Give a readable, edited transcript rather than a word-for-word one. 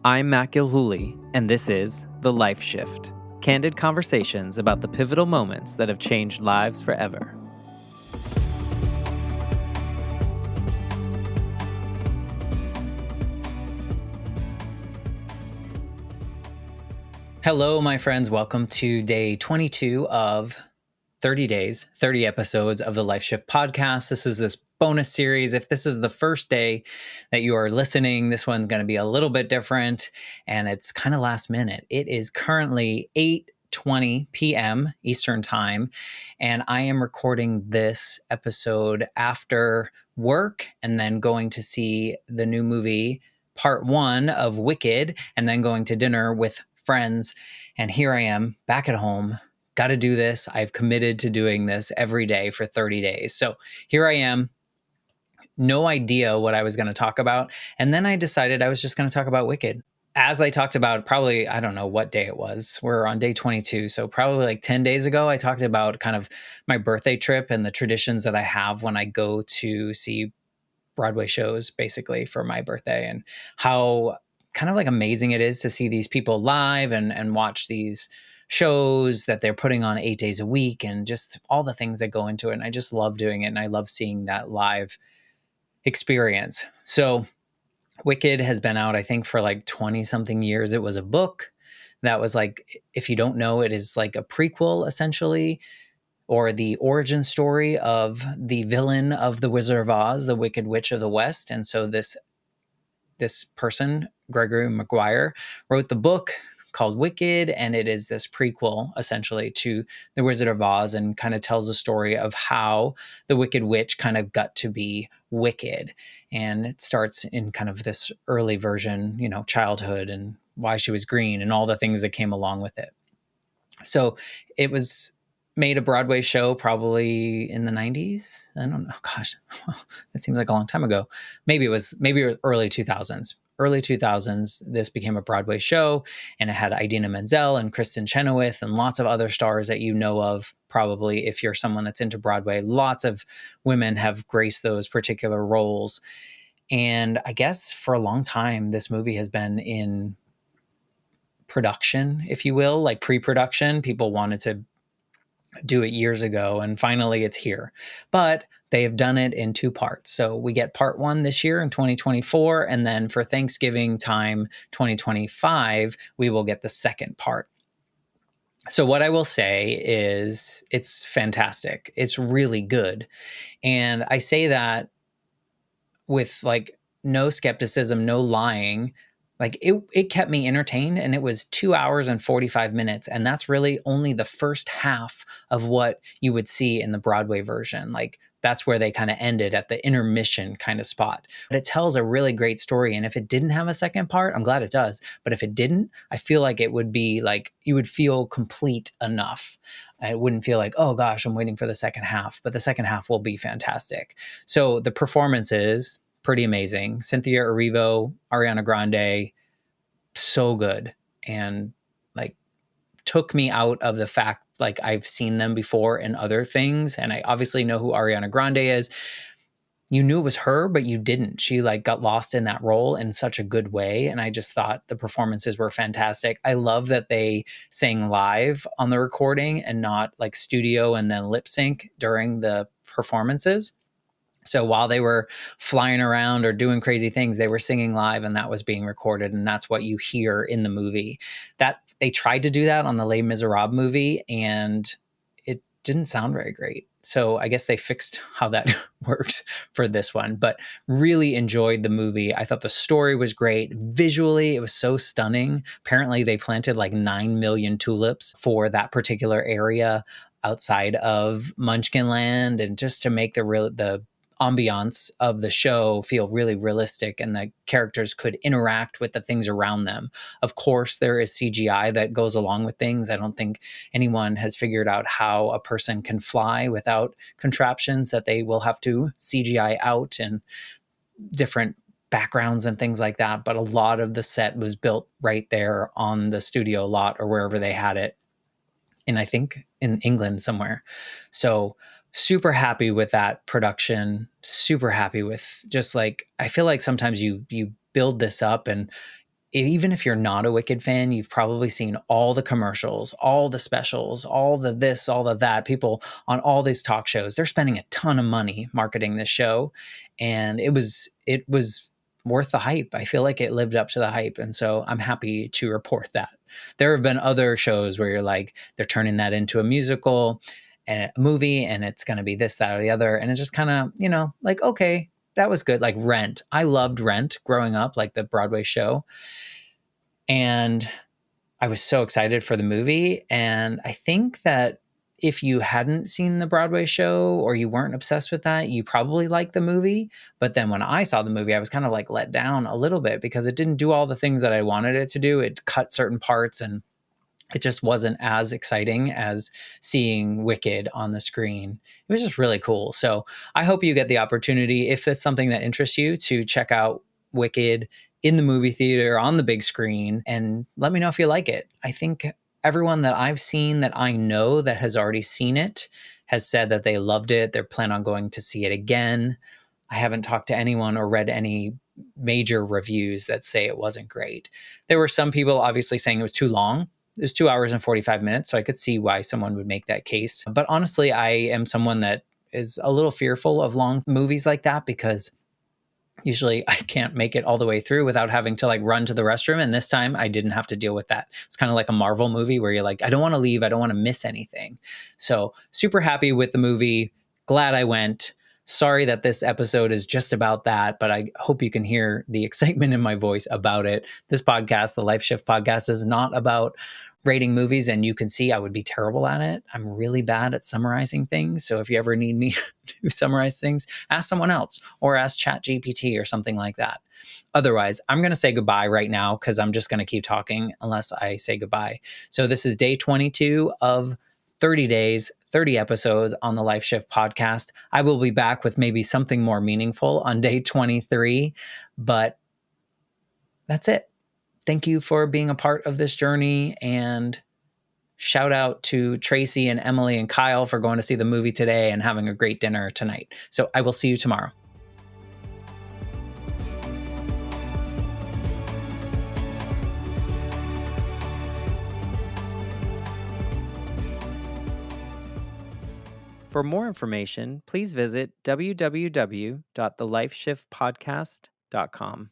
I'm Matt Gilhooly, and this is The Life Shift, candid conversations about the pivotal moments that have changed lives forever. Hello, my friends. Welcome to day 22 of 30 days, 30 episodes of the Life Shift podcast. This is this bonus series. If this is the first day that you are listening, this one's going to be a little bit different, and it's kind of last minute. It is currently 8:20 p.m. Eastern Time, and I am recording this episode after work and then going to see the new movie, part one of Wicked, and then going to dinner with friends. And here I am back at home. Got to do this. I've committed to doing this every day for 30 days. So here I am, no idea what I was going to talk about. And then I decided I was just going to talk about Wicked. As I talked about, probably, I don't know what day it was. We're on day 22. So probably like 10 days ago, I talked about kind of my birthday trip and the traditions that I have when I go to see Broadway shows, basically, for my birthday, and how kind of like amazing it is to see these people live and watch these shows that they're putting on 8 days a week and just all the things that go into it. And I just love doing it. And I love seeing that live experience. So Wicked has been out, I think, for like 20 something years. It was a book that was like, if you don't know, it is like a prequel essentially, or the origin story of the villain of The Wizard of Oz, the Wicked Witch of the West. And so this person, Gregory Maguire, wrote the book called Wicked, and it is this prequel essentially to The Wizard of Oz, and kind of tells the story of how the Wicked Witch kind of got to be wicked. And it starts in kind of this early version, childhood, and why she was green and all the things that came along with it. So it was made a Broadway show probably in the 90s. I don't know. Gosh, that seems like a long time ago. Maybe it was early 2000s. Early 2000s, this became a Broadway show, and it had Idina Menzel and Kristen Chenoweth and lots of other stars that you know of, probably, if you're someone that's into Broadway. Lots of women have graced those particular roles. And I guess for a long time, this movie has been in production, if you will, like pre-production. People wanted to do it years ago, and finally it's here. But they have done it in two parts. So we get part one this year in 2024, and then for Thanksgiving time 2025, we will get the second part. So what I will say is it's fantastic. It's really good. And I say that with like no skepticism, no lying. Like it kept me entertained, and it was 2 hours and 45 minutes. And that's really only the first half of what you would see in the Broadway version. Like that's where they kind of ended, at the intermission kind of spot. But it tells a really great story. And if it didn't have a second part, I'm glad it does. But if it didn't, I feel like it would be like, you would feel complete enough. I wouldn't feel like, oh gosh, I'm waiting for the second half. But the second half will be fantastic. So the performances, pretty amazing. Cynthia, Erivo, Ariana Grande, so good. And like took me out of the fact, like I've seen them before in other things. And I obviously know who Ariana Grande is. You knew it was her, but you didn't. She like got lost in that role in such a good way. And I just thought the performances were fantastic. I love that they sang live on the recording and not like studio and then lip sync during the performances. So while they were flying around or doing crazy things, they were singing live, and that was being recorded. And that's what you hear in the movie. That they tried to do that on the Les Miserables movie, and it didn't sound very great. So I guess they fixed how that works for this one, but really enjoyed the movie. I thought the story was great. Visually, it was so stunning. Apparently they planted like 9 million tulips for that particular area outside of Munchkinland, and just to make the ambiance of the show feel really realistic, and the characters could interact with the things around them. Of course, there is CGI that goes along with things. I don't think anyone has figured out how a person can fly without contraptions that they will have to CGI out, and different backgrounds and things like that. But a lot of the set was built right there on the studio lot or wherever they had it, I think in England somewhere. So super happy with that production, super happy with just like, I feel like sometimes you build this up and even if you're not a Wicked fan, you've probably seen all the commercials, all the specials, all the this, all the that. People on all these talk shows, they're spending a ton of money marketing this show, and it was worth the hype. I feel like it lived up to the hype, and so I'm happy to report that. There have been other shows where you're like, they're turning that into a musical and a movie, and it's going to be this, that, or the other, and it just kind of, like, okay, that was good. Like Rent. I loved Rent growing up, like the Broadway show. And I was so excited for the movie. And I think that if you hadn't seen the Broadway show or you weren't obsessed with that, you probably liked the movie. But then when I saw the movie, I was kind of like let down a little bit because it didn't do all the things that I wanted it to do. It cut certain parts, and it just wasn't as exciting as seeing Wicked on the screen. It was just really cool. So I hope you get the opportunity, if that's something that interests you, to check out Wicked in the movie theater on the big screen, and let me know if you like it. I think everyone that I've seen that I know that has already seen it has said that they loved it. They're planning on going to see it again. I haven't talked to anyone or read any major reviews that say it wasn't great. There were some people obviously saying it was too long. It was 2 hours and 45 minutes, so I could see why someone would make that case. But honestly, I am someone that is a little fearful of long movies like that because usually I can't make it all the way through without having to like run to the restroom. And this time I didn't have to deal with that. It's kind of like a Marvel movie where you're like, I don't want to leave. I don't want to miss anything. So super happy with the movie. Glad I went. Sorry that this episode is just about that, but I hope you can hear the excitement in my voice about it. This podcast, the Life Shift podcast, is not about rating movies, and you can see I would be terrible at it. I'm really bad at summarizing things. So if you ever need me to summarize things, ask someone else or ask ChatGPT or something like that. Otherwise, I'm going to say goodbye right now because I'm just going to keep talking unless I say goodbye. So this is day 22 of 30 days, 30 episodes on the Life Shift podcast. I will be back with maybe something more meaningful on day 23, but that's it. Thank you for being a part of this journey, and shout out to Tracy and Emily and Kyle for going to see the movie today and having a great dinner tonight. So I will see you tomorrow. For more information, please visit www.thelifeshiftpodcast.com.